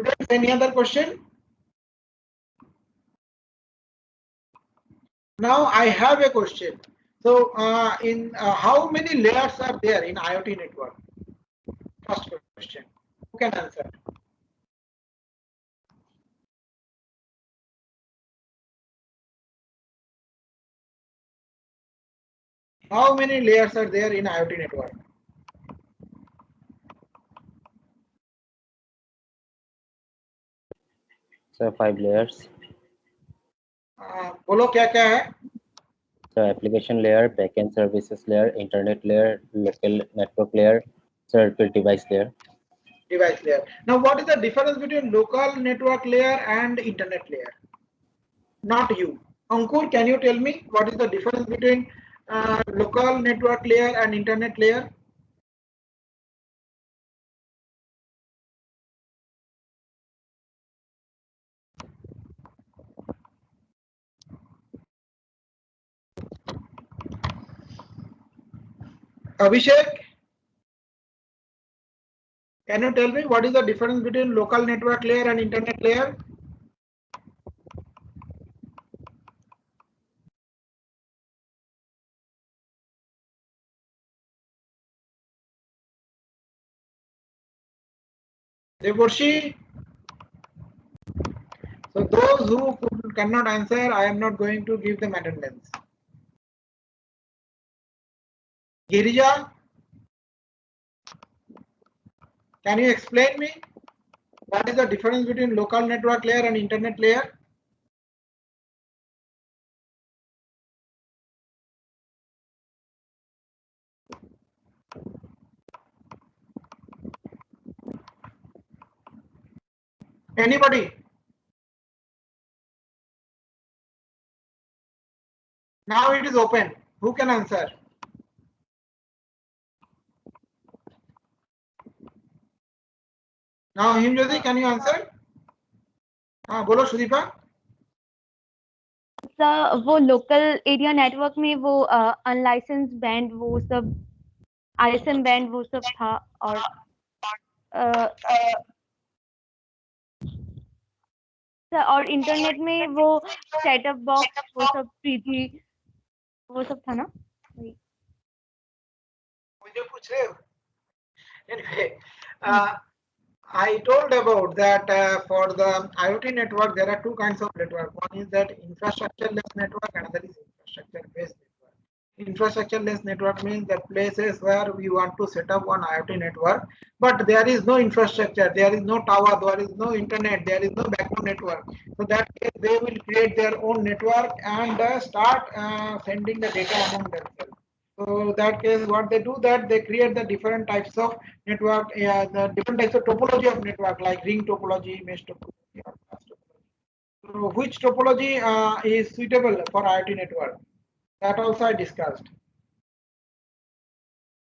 Students, any other question? Now I have a question. So, in how many layers are there in IoT network? First question. Who can answer? How many layers are there in IoT network? So 5 layers. बोलो क्या क्या है? So application layer, backend services layer, internet layer, local network layer, circuit device layer. Device layer. Now, what is the difference between local network layer and internet layer? Not you. Ankur, can you tell me what is the difference between local network layer and internet layer? Abhishek, can you tell me what is the difference between local network layer and internet layer? Devorshi? So those who cannot answer, I am not going to give them attendance. Girija, can you explain me what is the difference between local network layer and internet layer? Anybody? Now it is open. Who can answer? Now Himjyoti, can you answer? हाँ बोलो Sudipa. Sir वो local area network में वो unlicensed band वो सब ISM band वो सब था और सर और इंटरनेट में वो सेटअप बॉक्स वो सब 3G वो सब था ना. मुझे पूछ रहे हो? Anyway, I told about that for the IoT network, there are two kinds of network. One is that infrastructure-less network, another is infrastructure-based network. Infrastructure-less network means that places where we want to set up one IoT network, but there is no infrastructure, there is no tower, there is no internet, there is no backbone network. So that case, they will create their own network and start sending the data among themselves. So that case, what they do that they create the different types of network, the different types of topology of network like ring topology, mesh topology, or class topology. So which topology is suitable for IoT network? That also I discussed.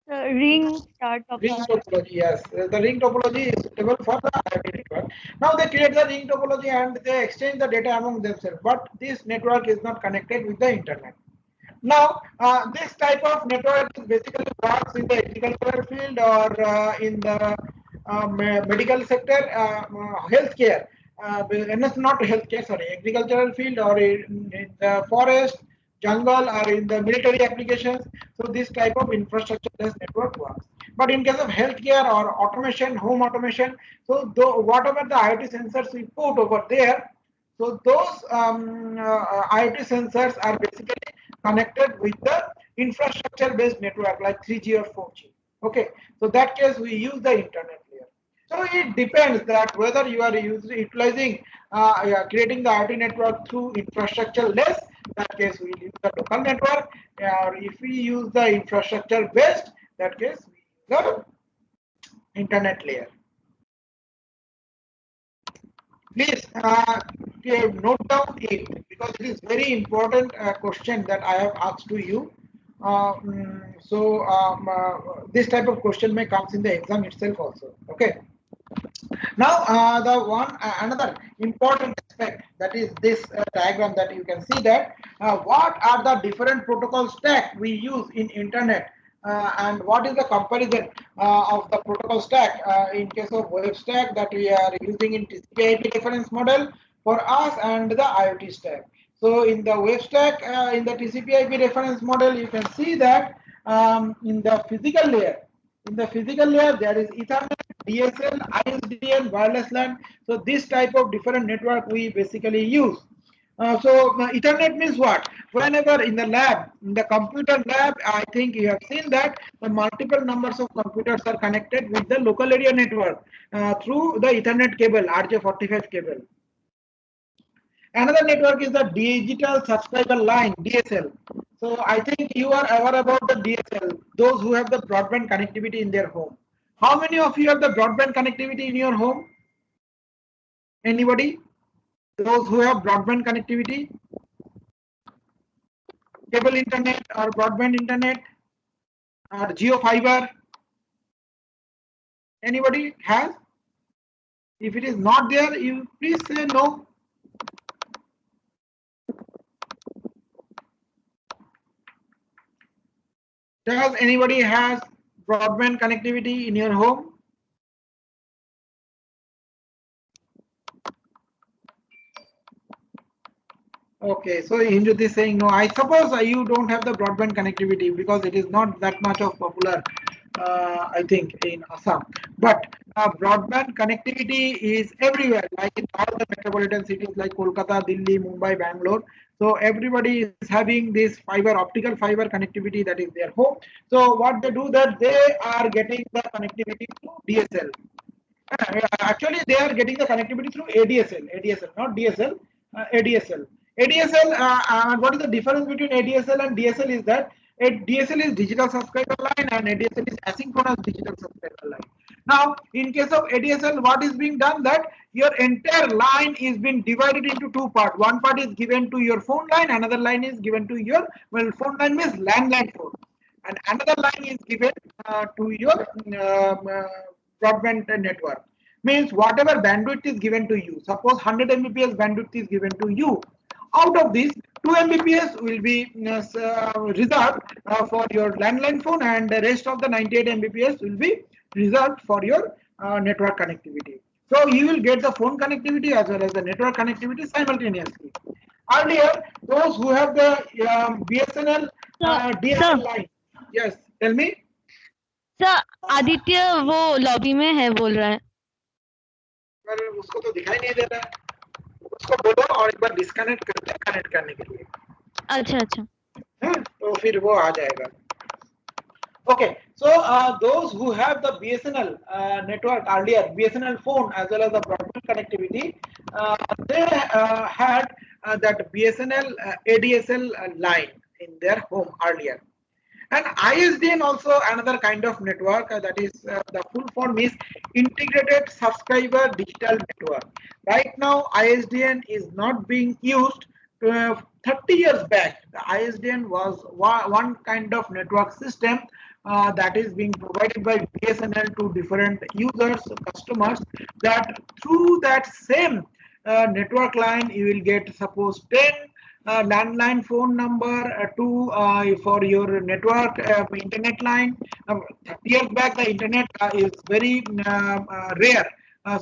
Ring topology, yes. The ring topology is suitable for the IoT network. Now they create the ring topology and they exchange the data among themselves, but this network is not connected with the internet. Now, this type of network basically works in the agricultural field or in the medical sector, healthcare. Not healthcare, sorry, agricultural field or in the forest, jungle, or in the military applications. So this type of infrastructure-less network works. But in case of healthcare or automation, home automation, so whatever the IoT sensors we put over there, so those IoT sensors are basically connected with the infrastructure-based network like 3G or 4G. Okay, so that case we use the internet layer. So it depends that whether you are utilizing creating the IoT network through infrastructure-less, that case we use the local network, or if we use the infrastructure-based, that case we use the internet layer. Please note down it because it is very important question that I have asked to you. This type of question may comes in the exam itself also. Okay. Now the one another important aspect, that is this diagram that you can see that what are the different protocol stack we use in internet and what is the comparison of the protocol stack. In case of web stack that we are using in TCP/IP reference model for us and the IoT stack. So in the web stack, in the TCP/IP reference model, you can see that in the physical layer, there is Ethernet, DSL, ISDN, wireless LAN. So this type of different network we basically use. Ethernet means what? Whenever in the lab, in the computer lab, I think you have seen that the multiple numbers of computers are connected with the local area network through the Ethernet cable, RJ45 cable. Another network is the digital subscriber line, DSL. So I think you are aware about the DSL, those who have the broadband connectivity in their home. How many of you have the broadband connectivity in your home? Anybody? Those who have broadband connectivity? Cable internet or broadband internet or geo fiber? Anybody has? If it is not there, you please say no. Does anybody has broadband connectivity in your home? Okay, so Hindu is saying no. I suppose you don't have the broadband connectivity because it is not that much of popular, I think, in Assam. But broadband connectivity is everywhere, like in all the metropolitan cities like Kolkata, Delhi, Mumbai, Bangalore. So everybody is having this fiber, optical fiber connectivity that is their home. So what they do that they are getting the connectivity through DSL. Actually, they are getting the connectivity through ADSL, not DSL, ADSL. ADSL, what is the difference between ADSL and DSL is that DSL is digital subscriber line and ADSL is asynchronous digital subscriber line. Now, in case of ADSL, what is being done that your entire line is being divided into two parts. One part is given to your phone line, another line is given to your, well, phone line means landline phone, and another line is given to your broadband network. Means whatever bandwidth is given to you, suppose 100 Mbps bandwidth is given to you, out of this 2 Mbps will be reserved for your landline phone, and the rest of the 98 Mbps will be reserved for your network connectivity. So you will get the phone connectivity as well as the network connectivity simultaneously. Earlier, those who have the BSNL DSL line, yes, tell me. Sir Aditya वो lobby में है बोल रहा है पर उसको तो दिखाई नहीं दे रहा है, उसको बोलो और एक बार डिस्कनेक्ट करते हैं कनेक्ट करने के लिए. अच्छा अच्छा तो फिर वो आ जाएगा. Okay, so those who have the BSNL network earlier, BSNL phone as well as the broadband connectivity, they had that BSNL ADSL line in their home earlier. And ISDN also another kind of network that is the full form is Integrated Subscriber Digital Network. Right now, ISDN is not being used. 30 years back, the ISDN was one kind of network system that is being provided by BSNL to different users, customers, that through that same network line you will get suppose 10 landline phone number for your network internet line. 30 years back the internet is very rare.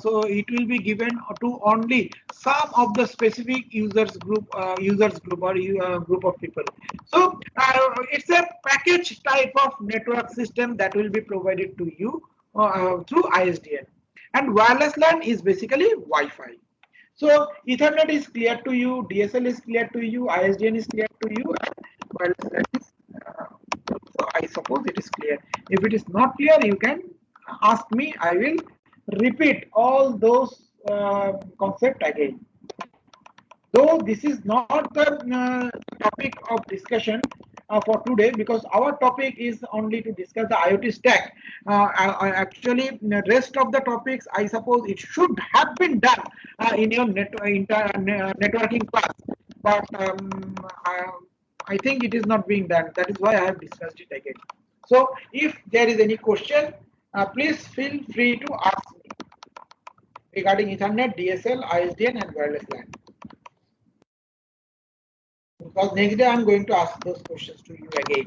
So it will be given to only some of the specific users group or group of people. So it's a package type of network system that will be provided to you through ISDN. And wireless LAN is basically Wi-Fi. So Ethernet is clear to you, DSL is clear to you, ISDN is clear to you, and wireless LAN is. So I suppose it is clear. If it is not clear, you can ask me. I will repeat all those concepts again. Though this is not the topic of discussion for today, because our topic is only to discuss the IoT stack. Actually, the rest of the topics, I suppose it should have been done in your networking class, but I think it is not being done. That is why I have discussed it again. So if there is any question, please feel free to ask me regarding Ethernet, DSL, ISDN, and wireless LAN. Because next day I'm going to ask those questions to you again.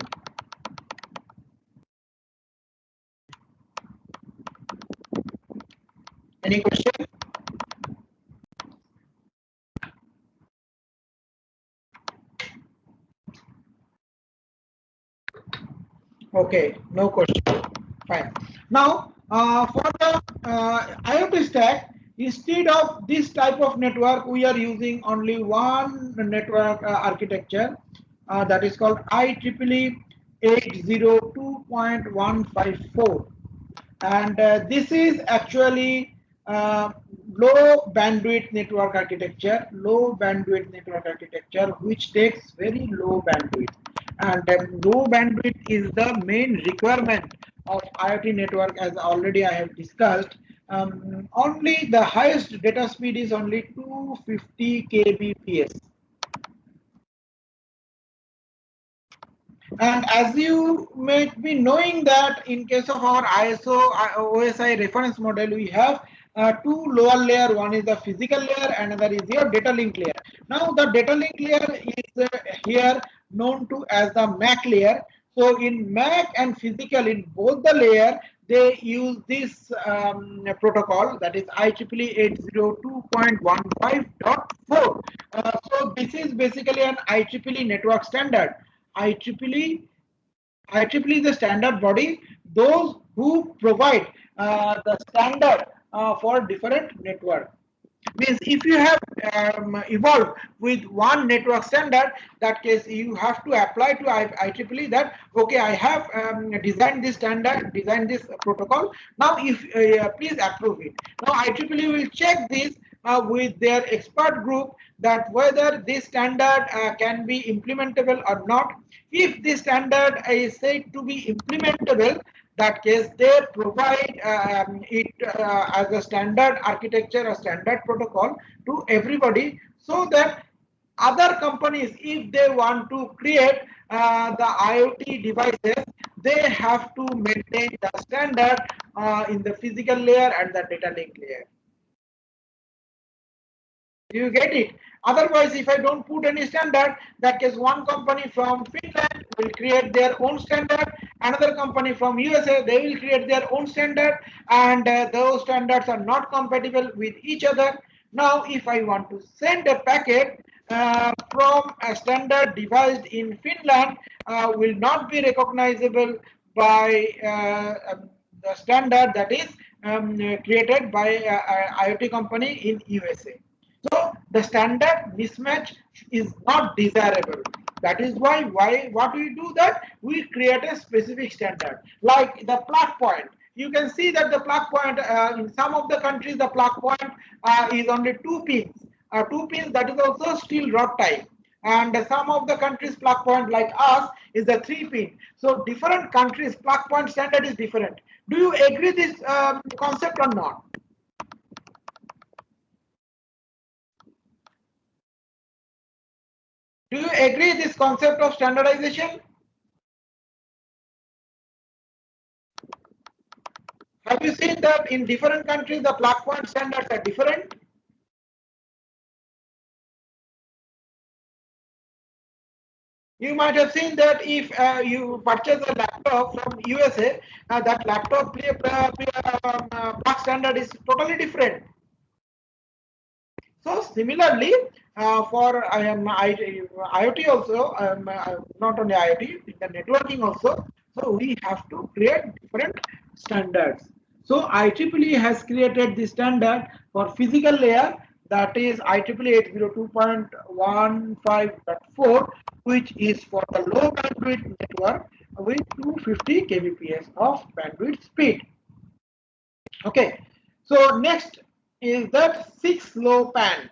Any question? Okay, no question. Fine. Now, for the IoT stack, instead of this type of network, we are using only one network architecture that is called IEEE 802.154, and this is actually uh, low bandwidth network architecture, which takes very low bandwidth, and low bandwidth is the main requirement of IoT network, as already I have discussed. Only the highest data speed is only 250 kbps. And as you may be knowing that in case of our ISO OSI reference model, we have two lower layer. One is the physical layer, another is your data link layer. Now the data link layer is here known to as the MAC layer. So in MAC and physical, in both the layer, they use this protocol, that is IEEE 802.15.4. So this is basically an IEEE network standard. IEEE IEEE is the standard body, those who provide the standard for different network. Means if you have evolved with one network standard, that case you have to apply to IEEE that okay, I have designed this standard, designed this protocol. Now if please approve it. Now IEEE will check this with their expert group, that whether this standard can be implementable or not. If this standard is said to be implementable, that case they provide it as a standard architecture, a standard protocol to everybody, so that other companies, if they want to create the IoT devices, they have to maintain the standard in the physical layer and the data link layer. Do you get it? Otherwise, if I don't put any standard, that case one company from Finland will create their own standard, another company from USA, they will create their own standard, and those standards are not compatible with each other. Now, if I want to send a packet from a standard devised in Finland, will not be recognizable by the standard that is created by IoT company in USA. So the standard mismatch is not desirable. That is why what we do, that we create a specific standard, like the plug point. You can see that the plug point in some of the countries, the plug point is only two pins. Two pins, that is also steel rod type. And some of the countries plug point like us is the three pin. So different countries plug point standard is different. Do you agree this concept or not? Do you agree this concept of standardization? Have you seen that in different countries the plug point standards are different? You might have seen that if you purchase a laptop from USA, that laptop plug standard is totally different. So similarly, for IoT also, not only IoT, in the networking also, so we have to create different standards. So IEEE has created the standard for physical layer, that is IEEE 802.15.4, which is for the low bandwidth network with 250 kbps of bandwidth speed. Okay, so next is that 6LoWPAN.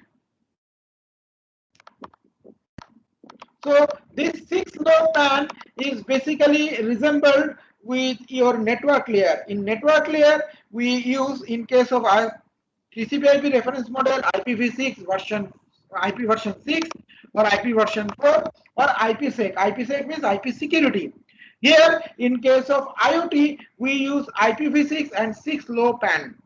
So this 6LoWPAN is basically resembled with your network layer. In network layer, we use, in case of our TCP/IP reference model, IPv6 version, IP version 6, or IP version 4, or IPsec. IPsec means IP security. Here, in case of IoT, we use IPv6 and 6LoWPAN.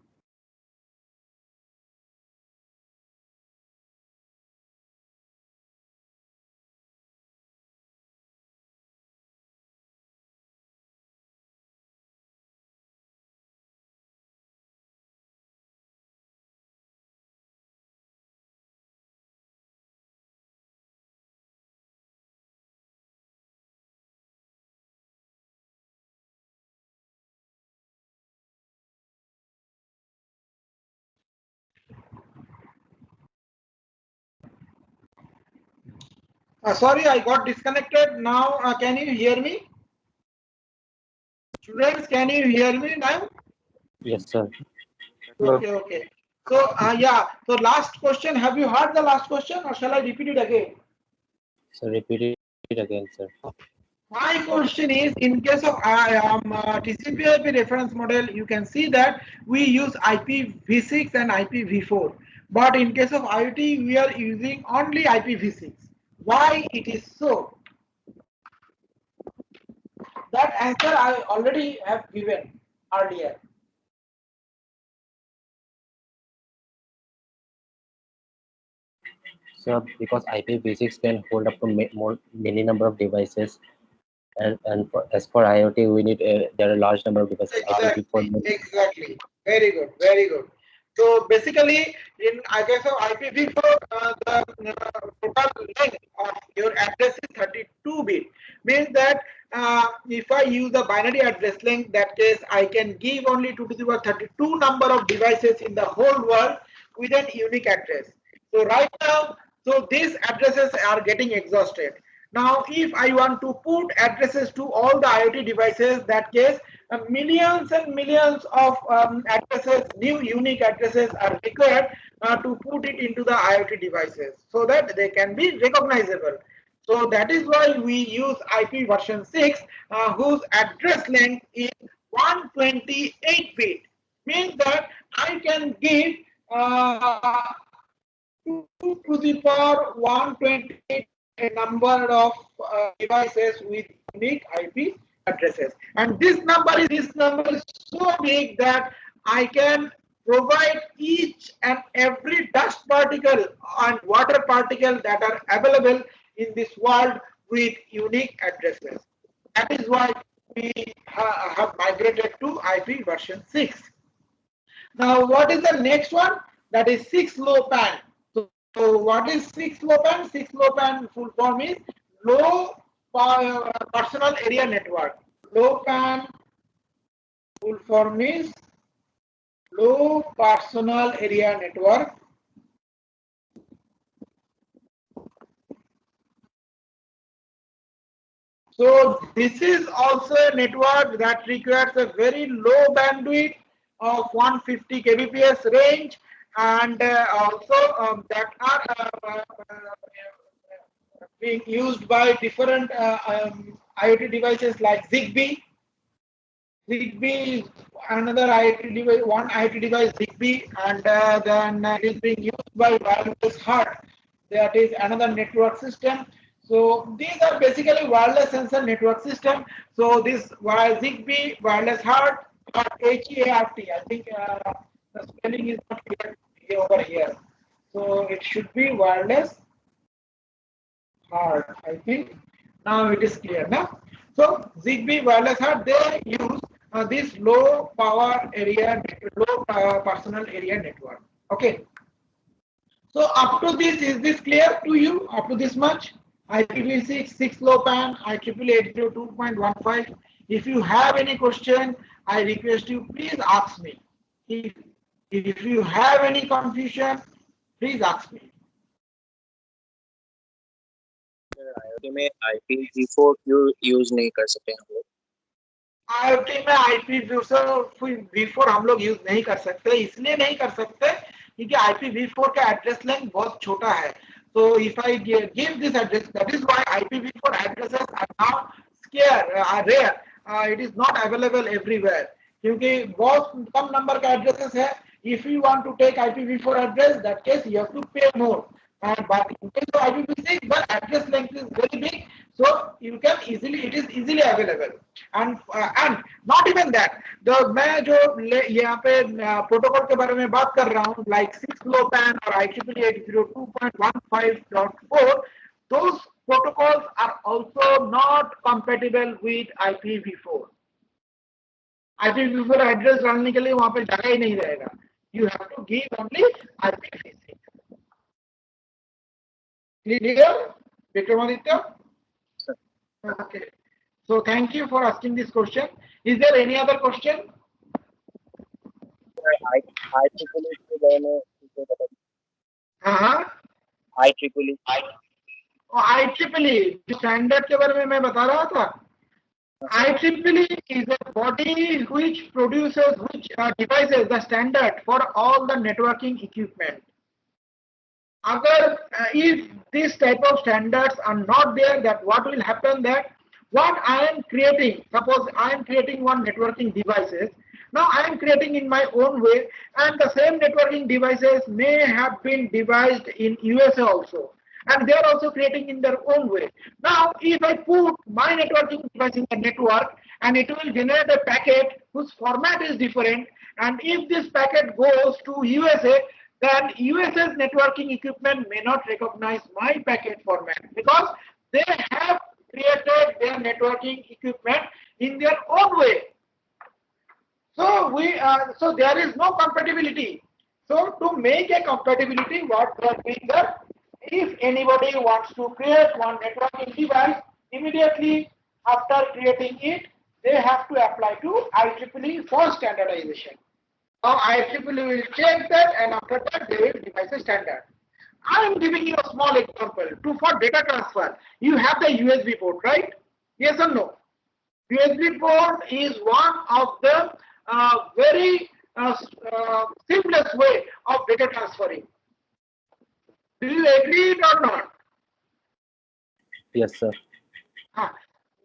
Sorry, I got disconnected. Now, can you hear me? Students, can you hear me now? Yes, sir. Okay, okay. So, yeah. So, last question. Have you heard the last question, or shall I repeat it again? So repeat it again, sir. My question is, in case of TCP/IP reference model, you can see that we use IPv6 and IPv4, but in case of IoT, we are using only IPv6. Why it is so? That answer I already have given earlier. So because IPv6 can hold up to many number of devices, as for IoT, we need there are a large number of devices. IPv4. Exactly, exactly. Very good, very good. So basically, in I guess of IPv4, the total length of your address is 32-bit. Means that if I use the binary address length, that case I can give only 2 to the power 32 number of devices in the whole world with an unique address. So right now, so these addresses are getting exhausted. Now, if I want to put addresses to all the IoT devices, that case, millions and millions of addresses, new unique addresses are required to put it into the IoT devices so that they can be recognizable. So that is why we use IP version 6, whose address length is 128 bit. Means that I can give 2 to the power 128 a number of devices with unique IP addresses. And this number is so big that I can provide each and every dust particle and water particle that are available in this world with unique addresses. That is why we have migrated to IP version 6. Now, what is the next one? That is 6LoWPAN. So what is 6LoWPAN? 6LoWPAN full form is low personal area network. LoWPAN full form is low personal area network. So this is also a network that requires a very low bandwidth of 150 kbps range, and also that are being used by different IoT devices like Zigbee. Zigbee is another IoT device, one IoT device Zigbee, and then it is being used by wireless HUD. That is another network system. So these are basically wireless sensor network system. So this Zigbee, wireless HUD, or HEART. I think the spelling is not clear over here. So it should be wireless hard, I think. Now it is clear now. So Zigbee wireless hard, they use this low power area, low personal area network. Okay. So up to this, is this clear to you? Up to this much? IPv6, 6LoWPAN, IEEE 802.15. If you have any question, I request you please ask me. If, if you have any confusion, please ask me. IoT में IPv4 क्यों use नहीं कर सकते हम लोग? IoT में IPv4 हम लोग यूज नहीं कर सकते, इसलिए नहीं कर सकते क्योंकि IPv4 का एड्रेस लेंथ बहुत छोटा है. So if I give this address, that is why IPv4 addresses are now rare. It is not available everywhere क्योंकि बहुत कम नंबर का एड्रेसेस है. If you want to take IPv4 address, that case you have to pay more. But in case of IPv6, the address length is very big, so you can easily, it is easily available. And not even that, the मैं जो यहाँ पे protocol के बारे में बात कर रहा हूँ, like 6LoWPAN or IEEE 802.15.4, those protocols are also not compatible with IPv4. IPv4 address डालने के लिए वहां पे जगह ही नहीं रहेगा. You have to give only IPv6. Clear, Vikramaditya? Okay. So thank you for asking this question. Is there any other question? IEEE के बारे में हाँ. IEEE IEEE जो स्टैंडर्ड के बारे में मैं बता रहा था, IEEE is a body which produces devices the standard for all the networking equipment. Agar if this type of standards are not there, that what will happen, that what I am creating, suppose I am creating one networking devices, now I am creating in my own way, and the same networking devices may have been devised in USA also, and they are also creating in their own way. Now if I put my networking device in the network, and it will generate a packet whose format is different, and if this packet goes to USA, then US's networking equipment may not recognize my packet format because they have created their networking equipment in their own way. So there is no compatibility. So to make a compatibility, what we are doing that if anybody wants to create one networking device, immediately after creating it, they have to apply to IEEE for standardization. Now IEEE will check that, and after that they will devise a standard. I am giving you a small example. For data transfer, you have the USB port, right? Yes or no? USB port is one of the very seamless way of data transferring. Do you agree or not? Yes, sir.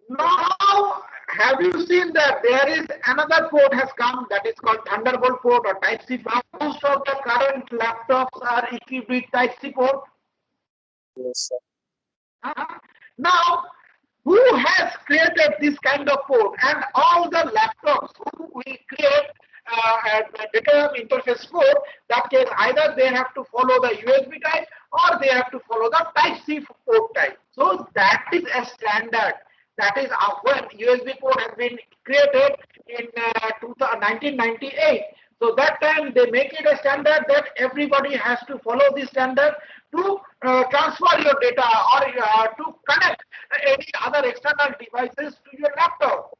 Now, have you seen that there is another port has come that is called Thunderbolt port or Type-C port? Most of the current laptops are equipped with Type-C port. Yes, sir. Now, who has created this kind of port? And all the laptops who will create the data interface port, that case either they have to follow the USB type or they have to follow the Type-C port type. So that is a standard. That is when USB port has been created in 1998. So that time they make it a standard that everybody has to follow this standard to transfer your data or to connect any other external devices to your laptop.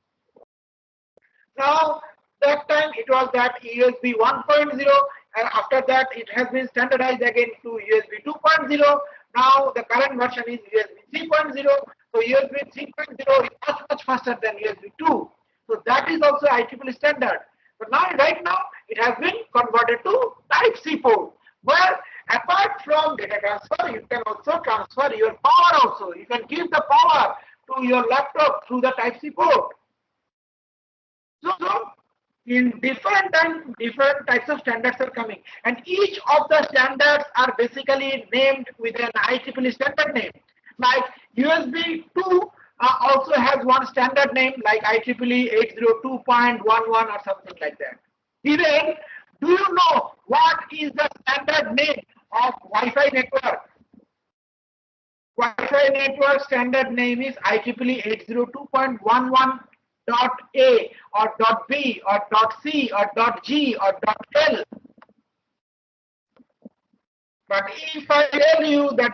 Now that time it was that USB 1.0, and after that it has been standardized again to USB 2.0. Now the current version is USB 3.0. So USB 3.0 is much faster than USB 2. So that is also IEEE standard. But now right now it has been converted to Type-C port, where apart from data transfer, you can also transfer your power also. You can give the power to your laptop through the Type-C port. So in different types of standards are coming, and each of the standards are basically named with an IEEE standard name. Like USB 2 also has one standard name like IEEE 802.11 or something like that. Even, do you know what is the standard name of Wi-Fi network? Wi-Fi network standard name is IEEE 802.11 dot A or dot B or dot C or dot G or dot L. But if I tell you that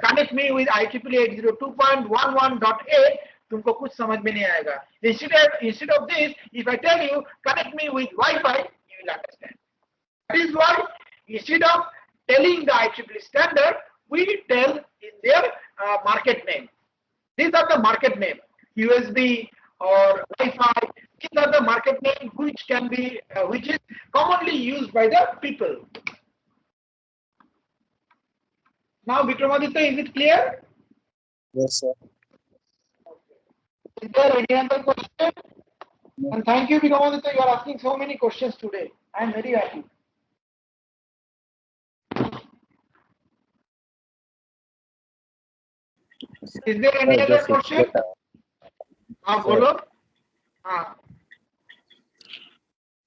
connect me with IEEE 802.11 dot A, तुमको कुछ समझ में नहीं आएगा. Instead of this, if I tell you connect me with Wi-Fi, you will understand. That is why instead of telling the IEEE standard, we tell in their market name. These are the market name. USB or Wi-Fi. These are the market name which can be which is commonly used by the people. Now, Vikramaditya, is it clear? Yes, sir. Is there any other question? No. And thank you, Vikramaditya. You are asking so many questions today. I am very happy. Is there any other question? हाँ बोलो. हाँ.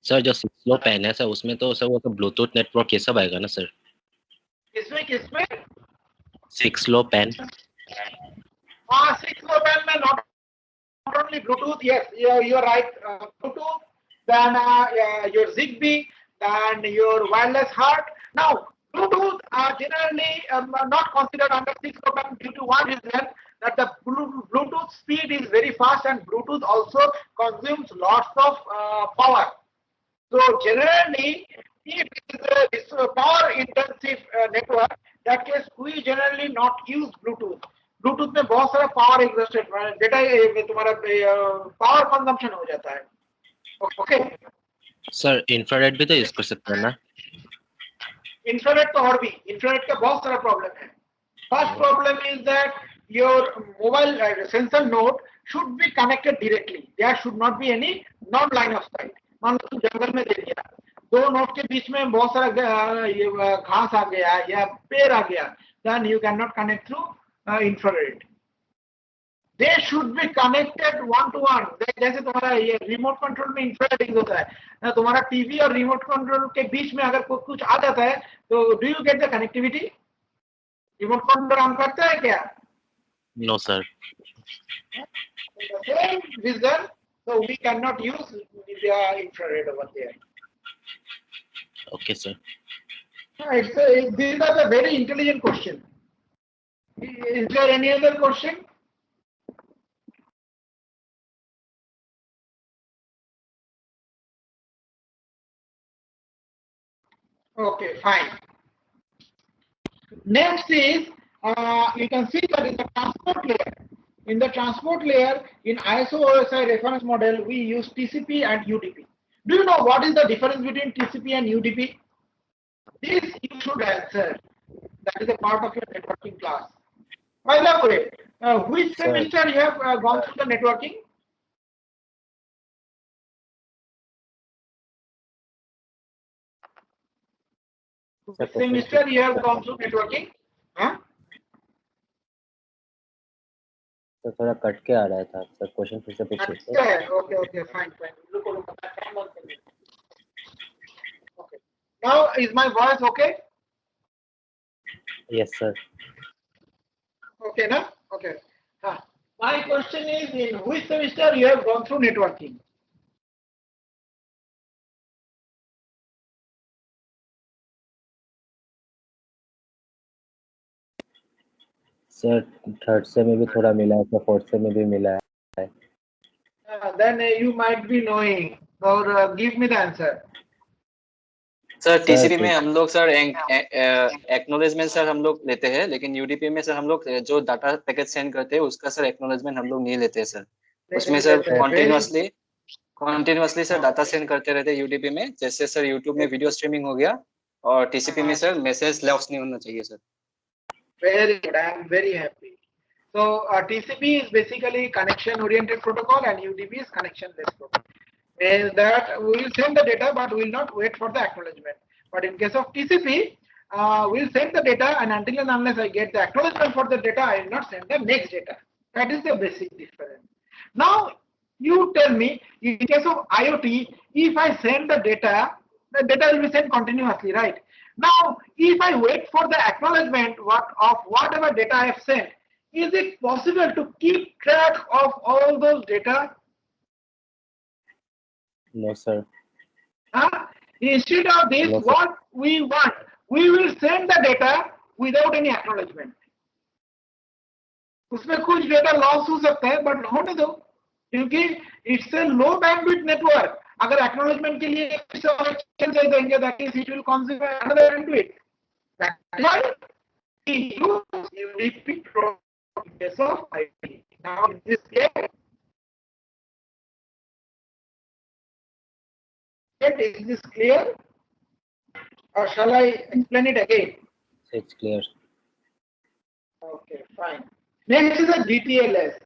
Sir जो 6 low pen है sir, उसमें तो sir वो तो Bluetooth network ये सब आएगा ना सर? किसमें 6 लो पेन. हाँ, 6 लो पेन में not only Bluetooth, yes, you're right. Bluetooth, then your Zigbee, then your wireless HART. Now, Bluetooth are generally not considered under 6 low pain due to one reason, that the Bluetooth speed is very fast and Bluetooth also consumes lots of power. So generally, if it is a power intensive network, that case we generally not use Bluetooth. Bluetooth में बहुत सारा power exhausted data तुम्हारा power consumption हो जाता है. Okay. Sir infrared भी तो use कर सकते हैं ना? इंफ्रारेड तो और भी इंफ्रारेड का बहुत सारा प्रॉब्लम है. First problem is that your mobile sensor node should be connected directly. There should not be any non-line of sight. मान लो तुम जंगल में दे दिया, दो नोड के बीच में बहुत सारा घास आ गया या पेड़ आ गया, then you cannot connect through infrared. They should be connected one to one. जैसे तुम्हारा ये रिमोट कंट्रोल में इंफ्रारेड यूज होता है, तुम्हारा टीवी और रिमोट कंट्रोल के बीच में अगर कुछ आ जाता है तो do you get the connectivity? Remote control काम करता है क्या? No sir. Same reason, so we cannot use the infrared over there. Okay sir. These are the very intelligent question. Is there any other question? Okay, fine. Next is you can see that in the transport layer. In the transport layer, in ISO OSI reference model, we use TCP and UDP. Do you know what is the difference between TCP and UDP? This you should answer. That is a part of your networking class. By the way, which semester you have gone through the networking? Which semester you have gone through networking? Huh? तो थोड़ा cut के आ रहा था sir, question फिर से पूछिए. Okay, okay, fine. Okay. Now is my voice okay? Yes sir. Okay, na? Okay. My question is, in which semester you have gone through networking? Sir third से में भी थोड़ा मिला है, फोर्थ से में भी मिला है. Then you might be knowing, or give me the answer. Sir TCP में हम लोग सर एक्नॉलेजमेंट सर हम लोग लेते हैं, लेकिन यूडीपी में सर हम लोग जो डाटा पैकेज सेंड करते हैं उसका सर एक्नॉलेजमेंट हम लोग नहीं लेते हैं सर. उसमें sir continuously sir data send करते रहते हैं यूडीपी में. जैसे सर यूट्यूब में वीडियो स्ट्रीमिंग हो गया, और टीसीपी में सर मैसेज लॉस नहीं होना चाहिए sir. Very good. I am very happy. So TCP is basically connection oriented protocol and UDP is connectionless protocol. Is that we will send the data but we will not wait for the acknowledgement. But in case of TCP, we will send the data and until and unless I get the acknowledgement for the data, I will not send the next data. That is the basic difference. Now you tell me, in case of IoT, if I send the data will be sent continuously, right? Now, if I wait for the acknowledgement of whatever data I have sent, is it possible to keep track of all those data? No, sir. Instead of this, No, sir. what we want, we will send the data without any acknowledgement. उसमें कुछ data loss हो सकता है, but होने दो, क्योंकि it's a low bandwidth network. अगर acknowledgement के लिए चल देंगे, that is it will consume another bandwidth. That is why we use UDP in case of IP. Now in this case, is this clear, or shall I explain it again? It's clear. Okay, fine. Next is a DTLS.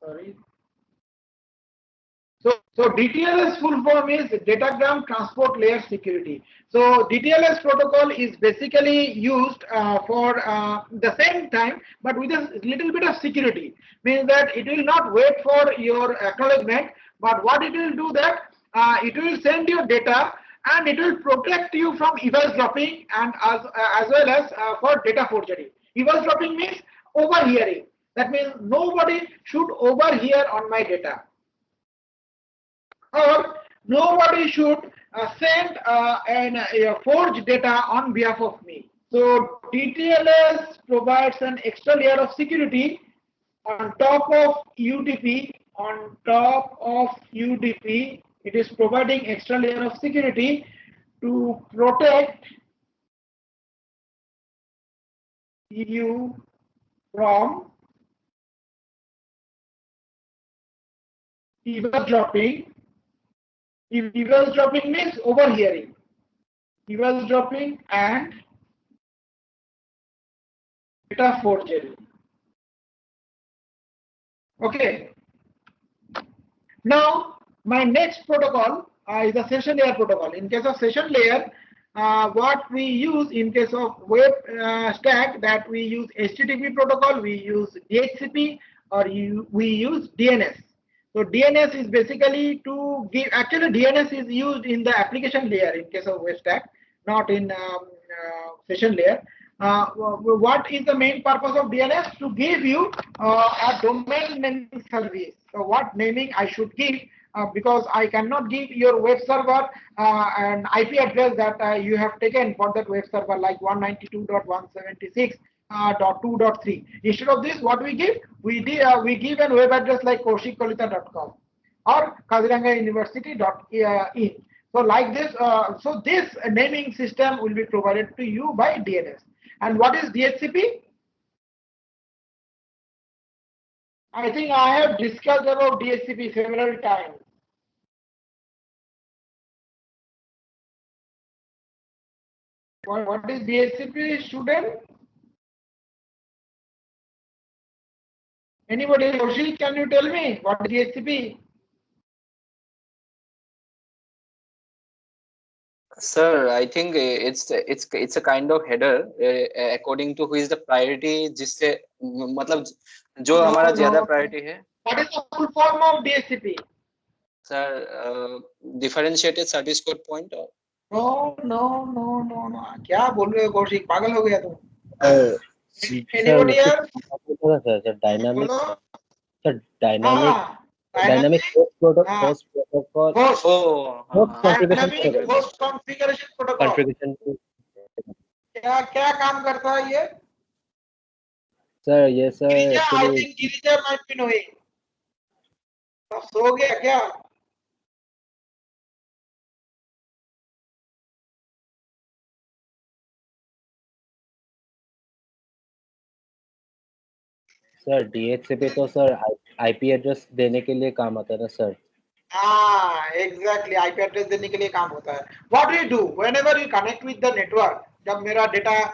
Sorry. So DTLS full form is Datagram Transport Layer Security. So DTLS protocol is basically used for the same time, but with a little bit of security. Means that it will not wait for your acknowledgement, but what it will do that it will send your data and it will protect you from eavesdropping and as well as for data forgery. Eavesdropping means overhearing. That means nobody should overhear on my data. Or nobody should send forged data on behalf of me. So DTLS provides an extra layer of security on top of UDP, it is providing extra layer of security to protect you from eavesdropping. Eavesdropping means overhearing. Eavesdropping and data forgery. Okay. Now, my next protocol is the session layer protocol. In case of session layer, what we use in case of web stack, that we use HTTP protocol, we use DHCP, or we use DNS. So DNS is basically to give, actually DNS is used in the application layer in case of web stack, not in session layer. What is the main purpose of DNS? To give you a domain naming service. So what naming I should give, because I cannot give your web server an IP address that you have taken for that web server, like 192.176.2.3. Instead of this, what we give? We give a web address like kaushikkolita.com or kazirangauniversity.in. So like this, so this naming system will be provided to you by DNS. And what is DHCP? I think I have discussed about DHCP several times. What is DHCP, student? Anybody? Kaushik, can you tell me what is DHCP? Sir, I think it's a kind of header according to who is the priority, जिससे मतलब जो हमारा ज्यादा priority है. What is the full form of DHCP? Sir, differentiated service code point. No. क्या बोल रहे हो कौशिक? पागल हो गया तुम? Anybody else? Sir, dynamic host protocol. Dynamic host configuration protocol. क्या काम करता है ये? Sir, yes sir. I think Girija might be knowing. सब सो गया क्या? सर DHCP तो सर IP एड्रेस देने के लिए काम आता है ना सर. Exactly, IP एड्रेस देने के लिए काम होता है. What do you do whenever you connect with the network? जब मेरा डेटा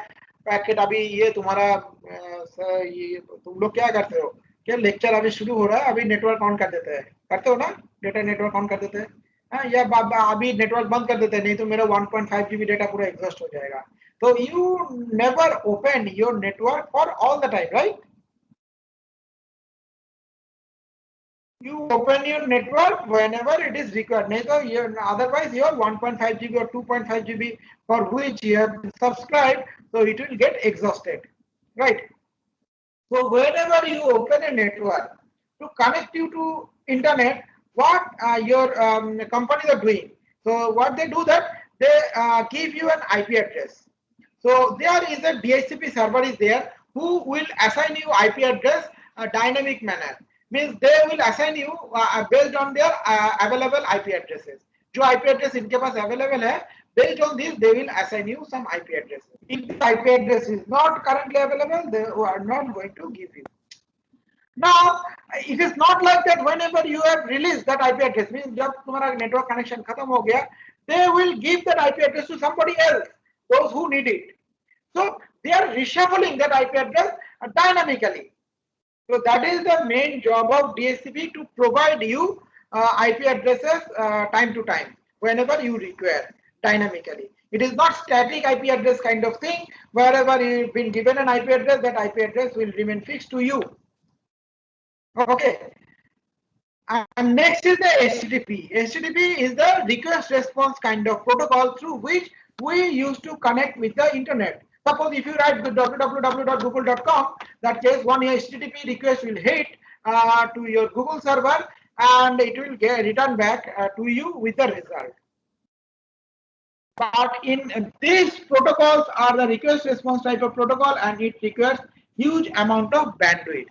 पैकेट अभी ये तुम्हारा ये तुम लोग क्या करते हो? क्या लेक्चर अभी शुरू हो रहा है, अभी नेटवर्क ऑन कर देते हैं, करते हो ना? डेटा नेटवर्क ऑन कर देते हैं, हाँ, या अभी नेटवर्क बंद कर देते हैं, नहीं तो मेरा 1.5 GB डेटा पूरा एग्जॉस्ट हो जाएगा. तो you never open your network for all the time, right? You open your network whenever it is required. Otherwise, your 1.5 GB or 2.5 GB for which you have subscribed, so it will get exhausted, right? So whenever you open a network to connect you to internet, what your companies are doing? So what they do that they give you an IP address. So there is a DHCP server is there who will assign you IP address a dynamic manner. Means they will assign you based on their available IP addresses. जो IP address इनके पास available है, based on this they will assign you some IP addresses. If the IP address is not currently available, they are not going to give you. Now, it is not like that. Whenever you have released that IP address, means जब तुम्हारा network connection खत्म हो गया, they will give that IP address to somebody else, those who need it. So they are reshuffling that IP address dynamically. So that is the main job of DHCP, to provide you IP addresses time to time whenever you require dynamically. It is not static IP address kind of thing. Wherever you've been given an IP address, that IP address will remain fixed to you. Okay. And next is the HTTP. HTTP is the request response kind of protocol through which we used to connect with the internet. Suppose if you write the www.google.com, that case one HTTP request will hit to your Google server, and it will get returned back to you with the result. But in these protocols are the request response type of protocol, and it requires huge amount of bandwidth.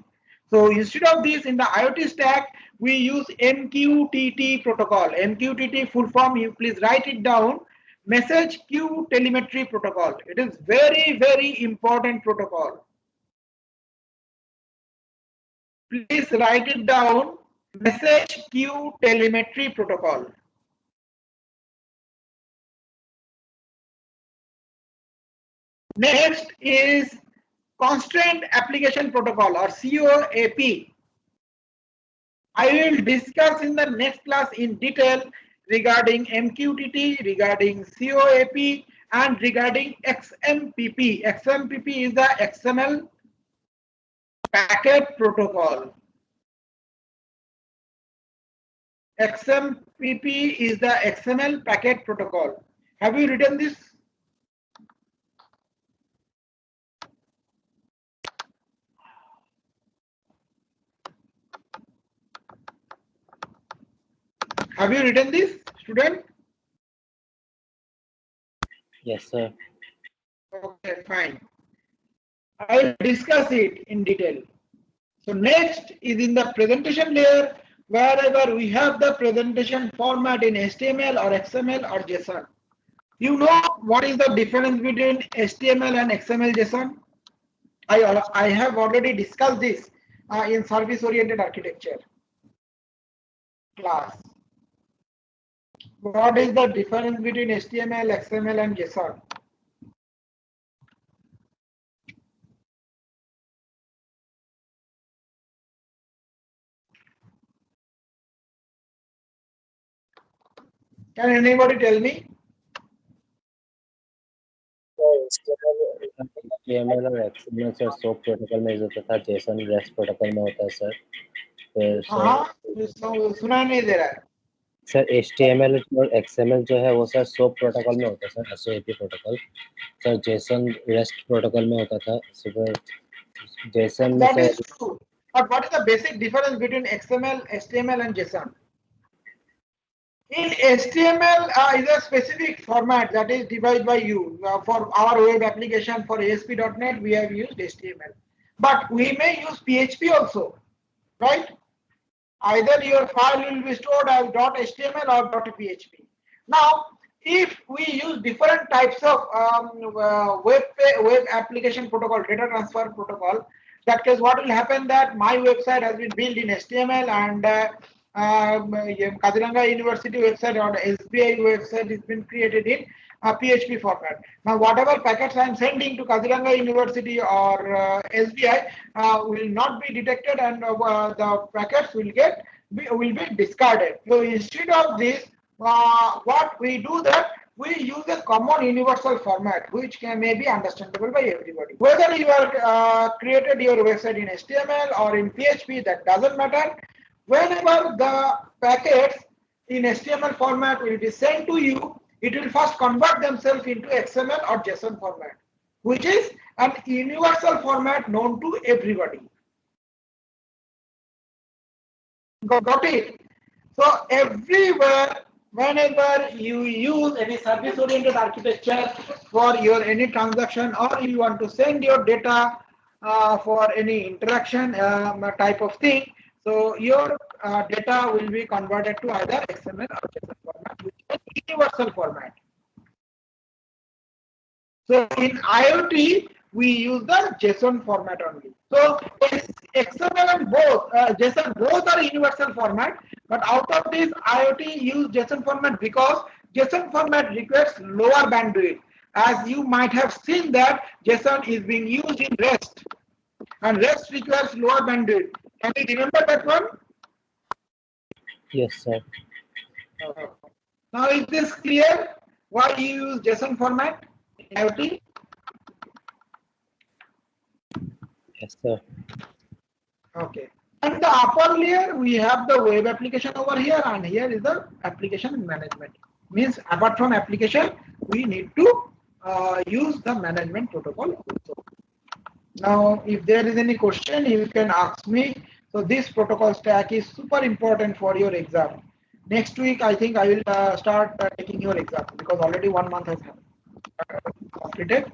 So instead of this, in the IoT stack, we use MQTT protocol. MQTT full form, you please write it down. Message queue telemetry protocol. It is very, very important protocol. Please write it down. Message queue telemetry protocol. Next is Constraint Application Protocol or COAP. I will discuss in the next class in detail regarding MQTT, regarding COAP, and regarding XMPP. XMPP is the XML packet protocol. XMPP is the XML packet protocol. Have you written this? Have you written this, student? Yes, sir. Okay, fine. I will discuss it in detail. So next is in the presentation layer, wherever we have the presentation format in HTML or XML or JSON. You know what is the difference between HTML and XML JSON? I have already discussed this in service-oriented architecture class. What is the difference between HTML, XML, and JSON? Can anybody tell me? HTML और XML sir SOAP protocol में use होता था, JSON REST protocol में होता है sir. फिर सुना नहीं दे रहा है। सर HTML और XML जो है वो सर SOAP प्रोटोकॉल में होता है sir, SOAP protocol. Sir JSON REST protocol में होता था। सर JSON में That sir is true. But what is the basic difference between XML, HTML, and JSON? In HTML is a specific format that is devised by you. For our web application for ASP.NET, we have used HTML. But we may use PHP also, right? Either your file will be stored as .html or .php. Now, if we use different types of web application protocol, data transfer protocol, that case what will happen that my website has been built in HTML and Kaziranga University website or SBI website has been created in PHP format. Now, whatever packets I am sending to Kaziranga University or SBI will not be detected, and the packets will be discarded. So instead of this, what we do that we use a common universal format which may be understandable by everybody. Whether you are created your website in HTML or in PHP, that doesn't matter. Whenever the packets in HTML format will be sent to you, it will first convert themselves into XML or JSON format, which is an universal format known to everybody. Got it? So everywhere, whenever you use any service-oriented architecture for your any transaction, or you want to send your data for any interaction type of thing, so your data will be converted to either XML or JSON format, which is a universal format. So in IoT, we use the JSON format only. So XML and both JSON both are universal format, but out of this IoT use JSON format because JSON format requires lower bandwidth. As you might have seen that JSON is being used in REST, and REST requires lower bandwidth. Can you remember that one? Yes, sir. Now is this clear? Why you use JSON format in IoT? Yes, sir. Okay. And the upper layer, we have the web application over here, and here is the application management. Means apart from application, we need to use the management protocol also. Now, if there is any question, you can ask me. So this protocol stack is super important for your exam. Next week, I think I will start taking your exam because already 1 month has completed.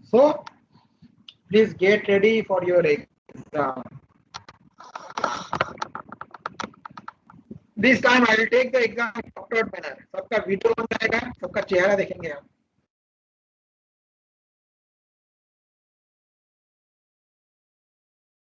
So please get ready for your exam. This time I will take the exam in doctored manner. सबका video बन जाएगा, सबका चेहरा देखेंगे आप.